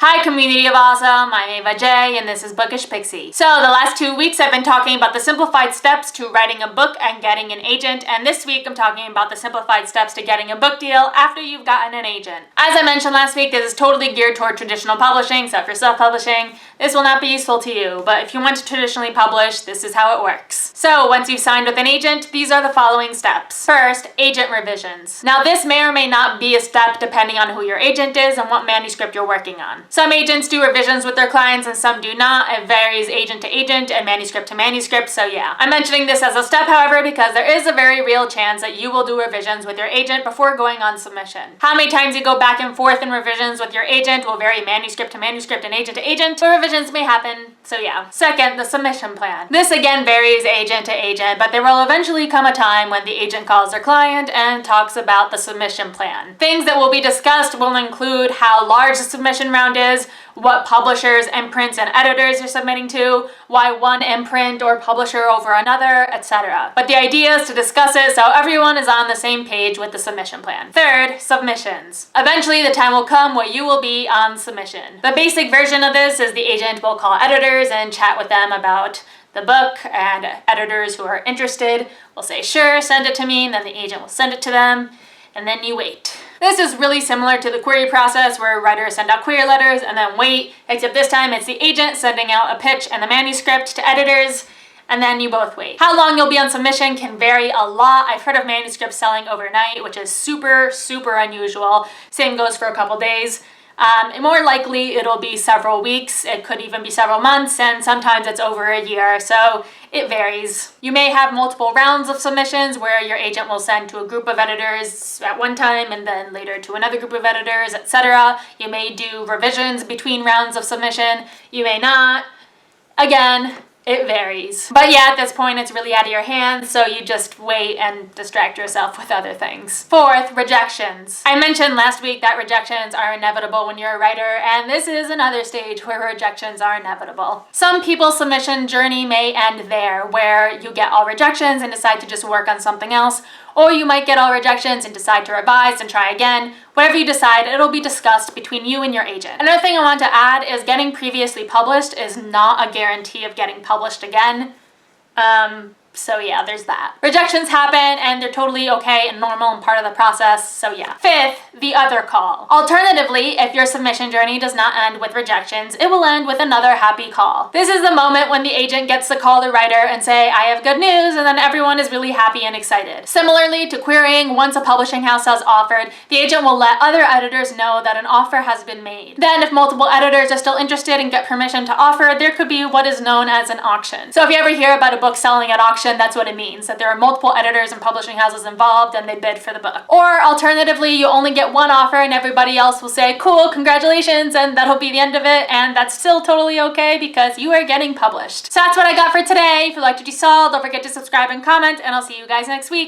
Hi community of awesome, I'm Ava J and this is Bookish Pixie. So the last 2 weeks I've been talking about the simplified steps to writing a book and getting an agent, and this week I'm talking about the simplified steps to getting a book deal after you've gotten an agent. As I mentioned last week, this is totally geared toward traditional publishing, so if you're self-publishing, this will not be useful to you, but if you want to traditionally publish, this is how it works. So once you've signed with an agent, these are the following steps. First, agent revisions. Now this may or may not be a step depending on who your agent is and what manuscript you're working on. Some agents do revisions with their clients and some do not. It varies agent to agent and manuscript to manuscript, so yeah. I'm mentioning this as a step, however, because there is a very real chance that you will do revisions with your agent before going on submission. How many times you go back and forth in revisions with your agent will vary manuscript to manuscript and agent to agent, but revisions may happen, so yeah. Second, the submission plan. This again varies agent to agent, but there will eventually come a time when the agent calls their client and talks about the submission plan. Things that will be discussed will include how large the submission round is, what publishers, imprints, and editors you're submitting to, why one imprint or publisher over another, etc. But the idea is to discuss it so everyone is on the same page with the submission plan. Third, submissions. Eventually the time will come where you will be on submission. The basic version of this is the agent will call editors and chat with them about the book, and editors who are interested will say, sure, send it to me, and then the agent will send it to them, and then you wait. This is really similar to the query process where writers send out query letters and then wait, except this time it's the agent sending out a pitch and the manuscript to editors, and then you both wait. How long you'll be on submission can vary a lot. I've heard of manuscripts selling overnight, which is super, super unusual. Same goes for a couple days. More likely it'll be several weeks, it could even be several months, and sometimes it's over a year, so it varies. You may have multiple rounds of submissions where your agent will send to a group of editors at one time and then later to another group of editors, etc. You may do revisions between rounds of submission, you may not. Again, it varies. But yeah, at this point it's really out of your hands, so you just wait and distract yourself with other things. Fourth, rejections. I mentioned last week that rejections are inevitable when you're a writer, and this is another stage where rejections are inevitable. Some people's submission journey may end there, where you get all rejections and decide to just work on something else, or you might get all rejections and decide to revise and try again. Whatever you decide, it'll be discussed between you and your agent. Another thing I want to add is getting previously published is not a guarantee of getting published again. So yeah, there's that. Rejections happen and they're totally okay and normal and part of the process, so yeah. Fifth, the other call. Alternatively, if your submission journey does not end with rejections, it will end with another happy call. This is the moment when the agent gets to call the writer and say, I have good news, and then everyone is really happy and excited. Similarly to querying, once a publishing house has offered, the agent will let other editors know that an offer has been made. Then if multiple editors are still interested and get permission to offer, there could be what is known as an auction. So if you ever hear about a book selling at auction, that's what it means, that there are multiple editors and publishing houses involved and they bid for the book. Or alternatively, you only get one offer and everybody else will say, cool, congratulations, and that'll be the end of it, and that's still totally okay because you are getting published. So that's what I got for today. If you'd like to do so, don't forget to subscribe and comment, and I'll see you guys next week.